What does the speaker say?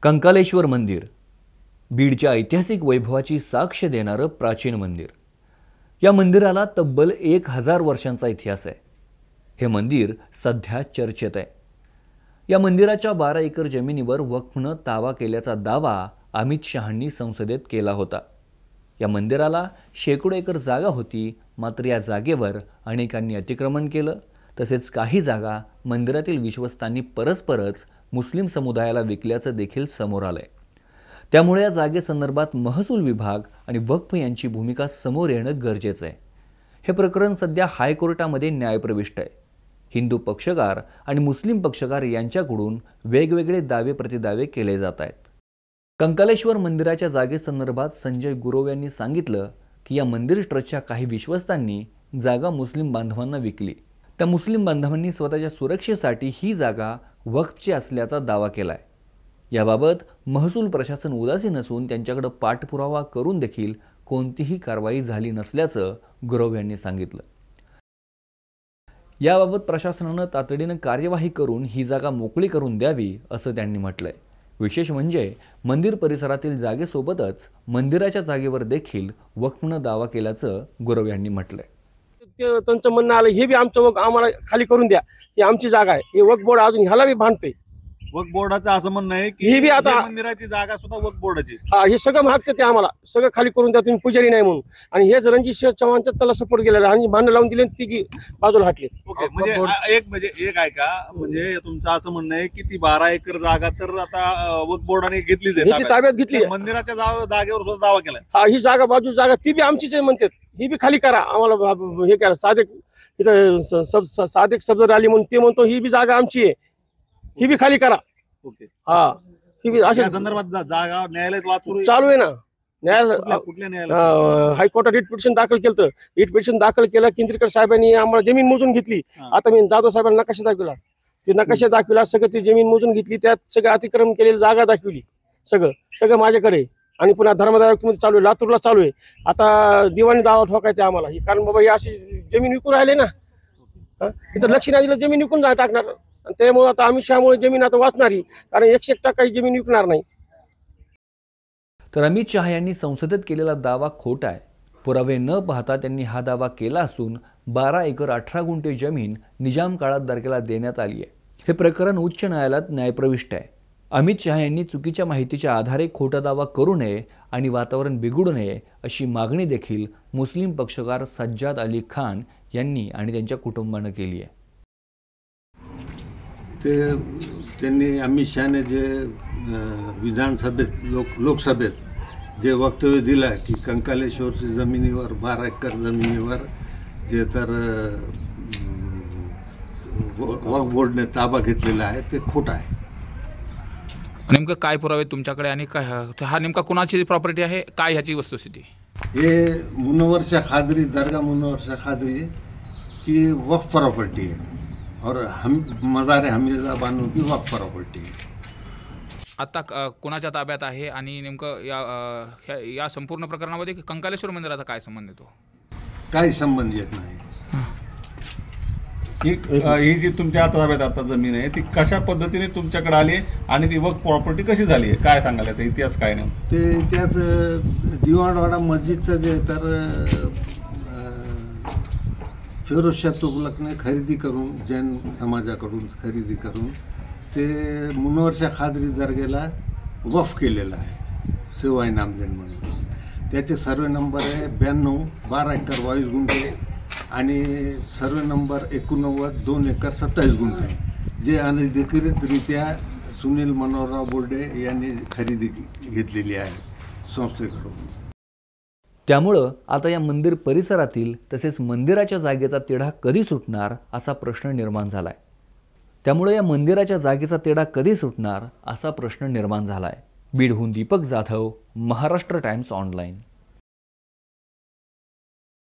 कंकालेश्वर मंदिर बीडच्या ऐतिहासिक वैभवाची साक्ष देणारं प्राचीन मंदिर। या मंदिराला तब्बल 1000 वर्षांचा इतिहास आहे। हे मंदिर सध्या चर्चेत आहे। या मंदिराच्या 12 एकर जमिनीवर वक्फनं ताबा केल्याचा दावा अमित शहांनी संसदेत केला होता। या मंदिराला शेकडो एकर जागा होती, मात्र या जागेवर अनेकांनी अतिक्रमण केलं। तसेच काही जागा मंदिरातील विश्वस्तांनी परस्परच मुस्लिम समुदायाला विकल्याचं देखील समोर आलंय। त्यामुळे या जागेसंदर्भात महसूल विभाग आणि वक्फ यांची भूमिका समोर येणं गरजेचं आहे। हे प्रकरण सध्या हायकोर्टामध्ये न्यायप्रविष्ट आहे। हिंदू पक्षकार आणि मुस्लिम पक्षकार यांच्याकडून वेगवेगळे दावे प्रतिदावे केले जात आहेत। कंकालेश्वर मंदिराच्या जागेसंदर्भात संजय गुरव यांनी सांगितलं की या मंदिर ट्रस्टच्या काही विश्वस्तांनी जागा मुस्लिम बांधवांना विकली। त्या मुस्लिम बांधवांनी स्वतःच्या सुरक्षेसाठी ही जागा वक्फची असल्याचा दावा केलाय। याबाबत महसूल प्रशासन उदासीन असून त्यांच्याकडे पाठपुरावा करून देखील कोणतीही कारवाई झाली नसल्याचं गुरव यांनी सांगितलं। याबाबत प्रशासनाने तातडीने कार्यवाही करून ही जागा मोकळी करून द्यावी असं त्यांनी म्हटलंय। विशेष म्हणजे मंदिर परिसरातील जागेसोबतच मंदिराच्या जागेवर देखील वक्फनं दावा केल्याचं गुरव यांनी म्हटलंय। त्यांचं म्हणणं आलं हे बी आमचं वक्फ आम्हाला खाली करून द्या, ही आमची जागा आहे, हे वक्फ बोर्ड अजून ह्याला बी भांडते। वक्फ बोर्डाचं असं म्हणणं आहे की ही बी आता मंदिराची जागा सुद्धा वक्फ बोर्डाची। हा, हे सगळं मागतं ते आम्हाला सगळं खाली करून द्या, तुम्ही पुजारी नाही म्हणून। आणि हेच रणजित सिंह चव्हाणचं त्याला सपोर्ट केलेला आणि भांडण लावून दिले, ती बाजूला हटले। ओके, म्हणजे एक आहे का, म्हणजे तुमचं असं म्हणणं आहे की ती 12 एकर जागा तर आता वक्फ बोर्डाने घेतलीच आहे, ताब्यात घेतली। मंदिराच्या जागेवर सुद्धा दावा केलाय। हा, ही जागा बाजू जागा ती बी आमचीच आहे म्हणतात, ही बी खाली करा आम्हाला, हे करा सादेक इथं सादेक सफदर आली म्हणून ते म्हणतो ही बी जागा आमची आहे, ही बी खाली करा। ओके, हा, ही बी अशा संदर्भात जागा न्यायालयात चालू आहे ना। न्यायालय हायकोर्टात रिट पिटिशन दाखल केलं, रिट पिटिशन दाखल केलं। केंद्रेकर साहेबांनी आम्हाला जमीन मोजून घेतली। आता मी जाधव साहेबांना नकाशा दाखविला, ते नकाशा दाखविला, सगळं ती जमीन मोजून घेतली, त्यात सगळं अतिक्रमण केलेली जागा दाखविली, सगळं माझ्याकडे। आणि पुन्हा धर्मदाय चालू आहे, लातूरला चालू आहे। आता दिवाणी दावा ठोकायचा आम्हाला, कारण बाबा ही अशी जमीन विकून राहिले ना, इथं लक्ष नाही दिलं जमीन विकून टाकणार। त्यामुळे आता अमित शहामुळे जमीन आता वाचणारी, कारण 101% जमीन विकणार नाही। तर अमित शहा यांनी संसदेत केलेला दावा खोटा आहे। पुरावे न पाहता त्यांनी हा दावा केला असून 12 एकर 18 गुंठे जमीन निजाम काळात दर्ग्याला देण्यात आली आहे। हे प्रकरण उच्च न्यायालयात न्यायप्रविष्ट आहे। अमित शहा यांनी चुकीच्या माहितीच्या आधारे खोटा दावा करू नये आणि वातावरण बिघडू नये अशी मागणी देखील मुस्लिम पक्षकार सज्जाद अली खान यांनी आणि त्यांच्या कुटुंबाने केली आहे। त्यांनी अमित शहाने जे विधानसभेत लोकसभेत जे वक्तव्य दिलं की कंकालेश्वरची जमिनीवर 12 एकर जमिनीवर जे तर वक्फ बोर्डने ताबा घेतलेला आहे ते खोटं आहे। नेमकं काय पुरावे तुमच्याकडे आणि काय हा नेमका कुणाची प्रॉपर्टी आहे, काय ह्याची वस्तुस्थिती? हे मुनव्वर शाह खादरी दरगाह मुनव्वर शाह खादरी की वक्फ प्रॉपर्टी है और मज़ार हमीदा बानो की वक्फ प्रॉपर्टी है। आता कोणाच्या ताब्यात आहे आणि नेमकं या संपूर्ण प्रकरणामध्ये कंकालेश्वर मंदिराचा काय संबंध येतो? काही संबंध येत नाही। ही जी तुमच्या ताब्यात आता जमीन आहे ती कशा पद्धतीने तुमच्याकडे आली आणि ती वक्फ प्रॉपर्टी कशी झाली आहे, काय सांगाल याचा इतिहास काय नाही? ते इतिहास दिवाणवाडा मस्जिदचं जे तर फिरोज शाह तुगलकने खरेदी करून, जैन समाजाकडून खरेदी करून ते मुनव्वर शाह खादरी दर्ग्याला वक्फ केलेलं आहे, शिवाय नामदेन म्हणून। त्याचे सर्वे नंबर आहे 92, 12 एकर 22 गुंठे आणि सर्वे नंबर 89, 2 एकर 27 गुंठे, जे अनधिकृतरित्या सुनील मनोहरराव बोर्डे यांनी खरेदी घेतलेली आहे संस्थेकडून। त्यामुळे आता या मंदिर परिसरातील तसेच मंदिराच्या जागेचा तिढा कधी सुटणार असा प्रश्न निर्माण झालाय। त्यामुळे या मंदिराच्या जागेचा तिढा कधी सुटणार असा प्रश्न निर्माण झालाय। बीडहून दीपक जाधव, महाराष्ट्र टाइम्स ऑनलाइन।